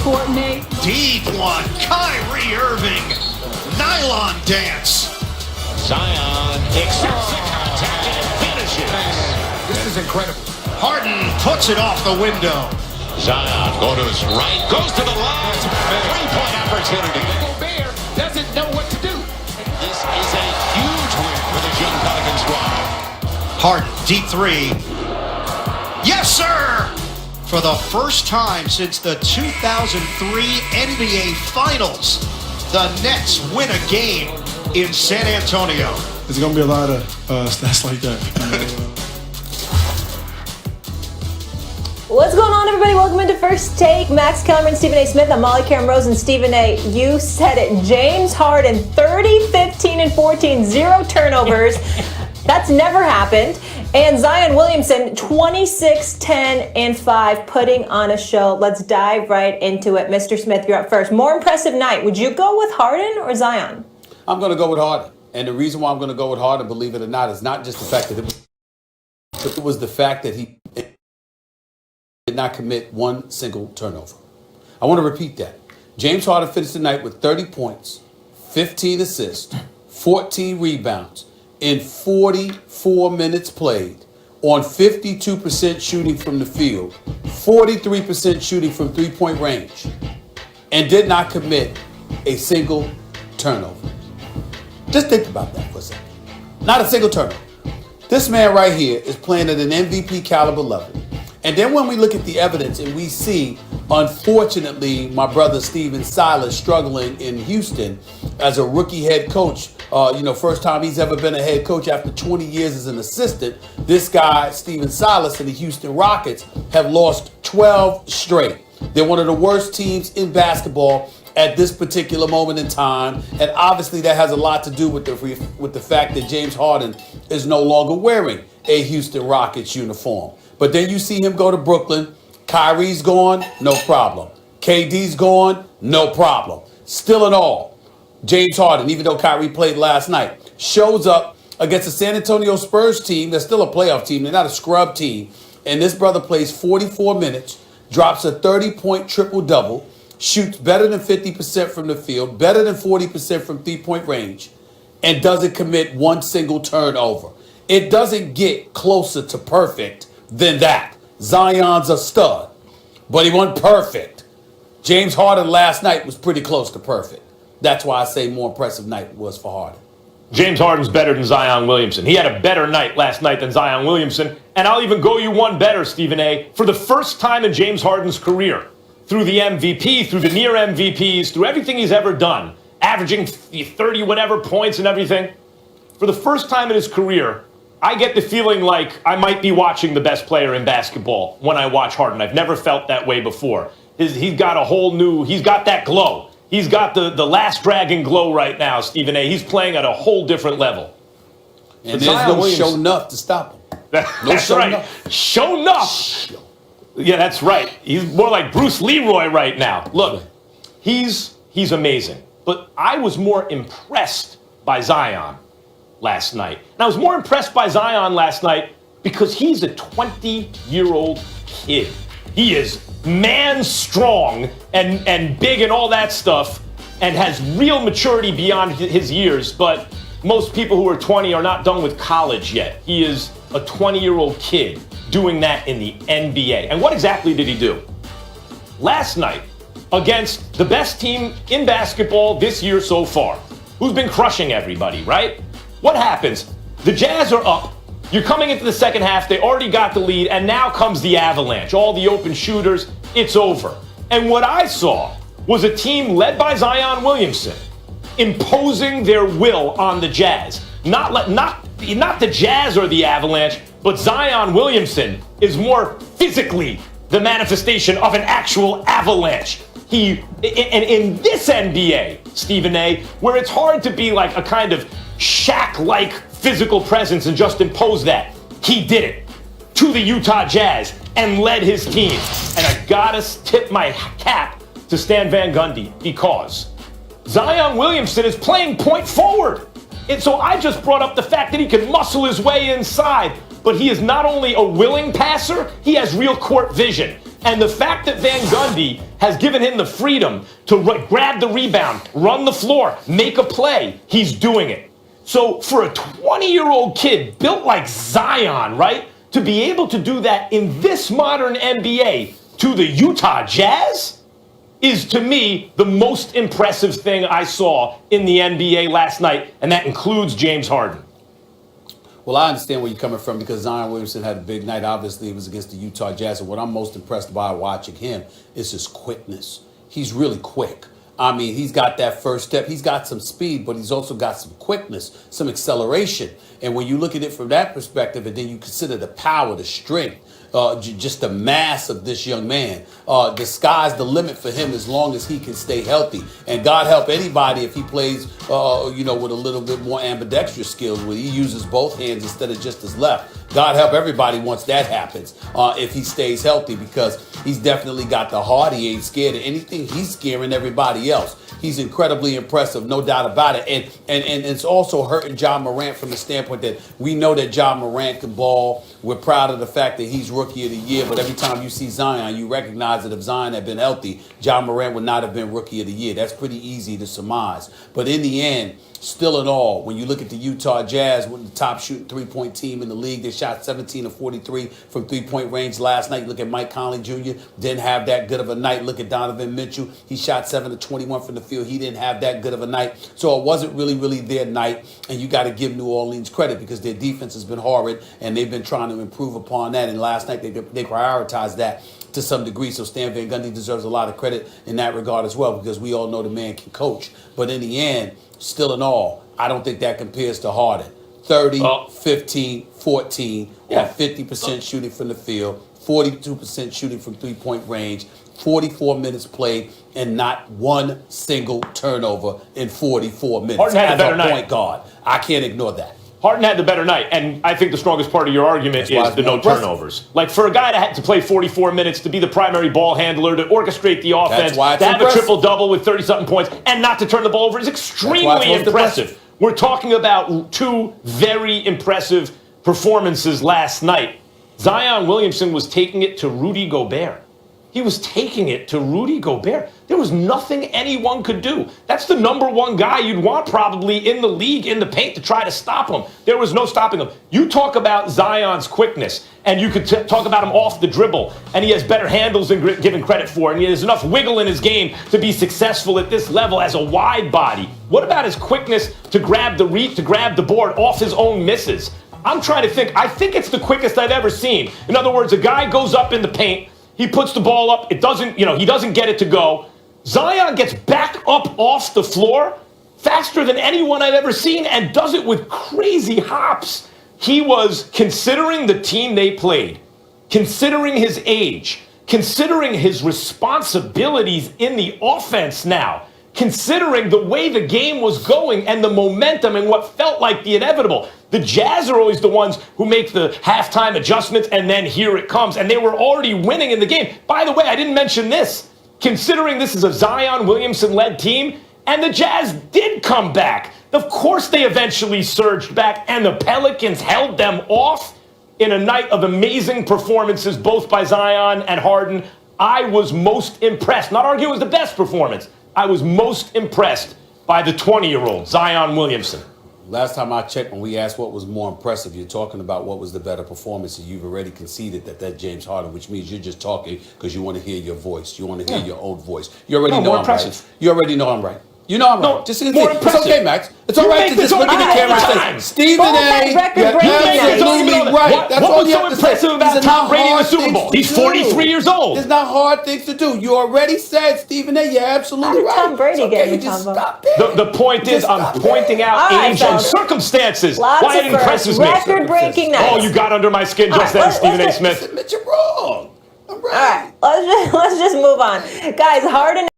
coordinate. Deep one, Kyrie Irving, nylon dance. Zion accepts the contact and finishes. This is incredible. Harden puts it off the window. Zion goes to his right, goes to the line. Three-point opportunity. Gobert doesn't know what to do. This is a huge win for the young Pelican squad. Harden, deep three. Yes, sir! For the first time since the 2003 NBA Finals, the Nets win a game in San Antonio. There's going to be a lot of stats like that. What's going on, everybody? Welcome into First Take. Max Kellerman, Stephen A. Smith. I'm Molly Karen Rose and Stephen A. You said it. James Harden, 30, 15, and 14, 0 turnovers. That's never happened. And Zion Williamson, 26, 10, and 5, putting on a show. Let's dive right into it. Mr. Smith, you're up first. More impressive night. Would you go with Harden or Zion? I'm going to go with Harden. And the reason why I'm going to go with Harden, believe it or not, is not just the fact that it was the fact that he did not commit one single turnover. I want to repeat that. James Harden finished the night with 30 points, 15 assists, 14 rebounds in 44 minutes played on 52% shooting from the field, 43% shooting from three-point range, and did not commit a single turnover. Just think about that for a second. Not a single turnover. This man right here is playing at an MVP caliber level. And then when we look at the evidence and we see, unfortunately, my brother Stephen Silas struggling in Houston as a rookie head coach, first time he's ever been a head coach after 20 years as an assistant. This guy, Stephen Silas, and the Houston Rockets have lost 12 straight. They're one of the worst teams in basketball at this particular moment in time. And obviously that has a lot to do with the fact that James Harden is no longer wearing a Houston Rockets uniform. But then you see him go to Brooklyn. Kyrie's gone, no problem. KD's gone, no problem. Still in all, James Harden, even though Kyrie played last night, shows up against the San Antonio Spurs team. They're still a playoff team. They're not a scrub team. And this brother plays 44 minutes, drops a 30-point triple-double, shoots better than 50% from the field, better than 40% from three-point range, and doesn't commit one single turnover. It doesn't get closer to perfect than that. Zion's a stud, but he wasn't perfect. James Harden last night was pretty close to perfect. That's why I say more impressive night was for Harden. James Harden's better than Zion Williamson. He had a better night last night than Zion Williamson. And I'll even go you one better, Stephen A. For the first time in James Harden's career, through the MVP, through the near MVPs, through everything he's ever done, averaging 30 whatever points and everything, for the first time in his career, I get the feeling like I might be watching the best player in basketball when I watch Harden. I've never felt that way before. He's got he's got that glow. He's got the Last Dragon glow right now, Stephen A. He's playing at a whole different level. And there's no show enough to stop him. That's right. Show enough. Yeah, that's right. He's more like Bruce Leroy right now. Look, he's amazing. But I was more impressed by Zion last night. And I was more impressed by Zion last night because he's a 20-year-old kid. He is man strong and big and all that stuff and has real maturity beyond his years. But most people who are 20 are not done with college yet. He is a 20-year-old kid doing that in the NBA. And what exactly did he do? Last night, against the best team in basketball this year so far, who's been crushing everybody, right? What happens? The Jazz are up. You're coming into the second half. They already got the lead. And now comes the avalanche. All the open shooters. It's over. And what I saw was a team led by Zion Williamson imposing their will on the Jazz. Not the Jazz or the Avalanche, but Zion Williamson is more physically the manifestation of an actual avalanche. And in this NBA, Stephen A., where it's hard to be like a kind of Shaq-like physical presence and just impose that, he did it to the Utah Jazz and led his team. And I gotta tip my cap to Stan Van Gundy because Zion Williamson is playing point forward. And so I just brought up the fact that he can muscle his way inside, but he is not only a willing passer, he has real court vision. And the fact that Van Gundy has given him the freedom to grab the rebound, run the floor, make a play, he's doing it. So for a 20-year-old kid built like Zion, right, to be able to do that in this modern NBA to the Utah Jazz is, to me, the most impressive thing I saw in the NBA last night, and that includes James Harden. Well, I understand where you're coming from because Zion Williamson had a big night. Obviously, it was against the Utah Jazz. And what I'm most impressed by watching him is his quickness. He's really quick. I mean, he's got that first step. He's got some speed, but he's also got some quickness, some acceleration. And when you look at it from that perspective, and then you consider the power, the strength, just the mass of this young man, the sky's the limit for him as long as he can stay healthy. And God help anybody if he plays, with a little bit more ambidextrous skills, where he uses both hands instead of just his left. God help everybody once that happens, if he stays healthy, because he's definitely got the heart. He ain't scared of anything. He's scaring everybody else. He's incredibly impressive, no doubt about it. And it's also hurting Ja Morant from the standpoint that we know that Ja Morant can ball. We're proud of the fact that he's Rookie of the Year, but every time you see Zion, you recognize that if Zion had been healthy, Ja Morant would not have been Rookie of the Year. That's pretty easy to surmise. But in the end, still in all, when you look at the Utah Jazz, with the top shooting three-point team in the league, they shot 17 of 43 from three-point range last night. You look at Mike Conley Jr., didn't have that good of a night. Look at Donovan Mitchell. He shot 7 of 21 from the field. He didn't have that good of a night. So it wasn't really their night. And you got to give New Orleans credit because their defense has been horrid, and they've been trying to improve upon that. And last night, they prioritized that to some degree. So Stan Van Gundy deserves a lot of credit in that regard as well, because we all know the man can coach. But in the end, still in all, I don't think that compares to Harden. 30, 15, 14, on 50% shooting from the field, 42% shooting from three-point range, 44 minutes played, and not one single turnover in 44 minutes. Harden had a better night. Point guard. I can't ignore that. Harden had the better night, and I think the strongest part of your argument is the no turnovers. Like, for a guy to have to play 44 minutes, to be the primary ball handler, to orchestrate the offense, to have a triple-double with 30-something points, and not to turn the ball over is extremely impressive. We're talking about two very impressive performances last night. Zion Williamson was taking it to Rudy Gobert. He was taking it to Rudy Gobert. There was nothing anyone could do. That's the number one guy you'd want probably in the league in the paint to try to stop him. There was no stopping him. You talk about Zion's quickness, and you could talk about him off the dribble, and he has better handles than given credit for, and he has enough wiggle in his game to be successful at this level as a wide body. What about his quickness to grab the board off his own misses? I'm trying to think. I think it's the quickest I've ever seen. In other words, a guy goes up in the paint, he puts the ball up, he doesn't get it to go. Zion gets back up off the floor faster than anyone I've ever seen and does it with crazy hops. He was, considering the team they played, considering his age, considering his responsibilities in the offense now, considering the way the game was going and the momentum and what felt like the inevitable. The Jazz are always the ones who make the halftime adjustments, and then here it comes. And they were already winning in the game. By the way, I didn't mention this. Considering this is a Zion Williamson-led team, and the Jazz did come back. Of course they eventually surged back, and the Pelicans held them off in a night of amazing performances, both by Zion and Harden. I was most impressed. Not arguing it was the best performance. I was most impressed by the 20-year-old, Zion Williamson. Last time I checked, when we asked what was more impressive, you're talking about what was the better performance, and you've already conceded that James Harden, which means you're just talking because you want to hear your voice. You want to hear your own voice. You already know I'm right. You already know I'm right. You know I'm right. Just more impressive. It's okay, Max. It's all right to just look at the camera and say, Stephen A., you're absolutely right. That's all you have to say. What's so impressive about Tom Brady in the Super Bowl? He's 43 years old. There's not hard things to do. You already said, Stephen A., you're absolutely right. Tom Brady getting just stop there. The point is, I'm pointing out age and circumstances. Why it impresses me. Record-breaking night. Oh, you got under my skin just then, Stephen A. Smith. Admit you're wrong. I'm right. All right, let's just move on. Guys, Harden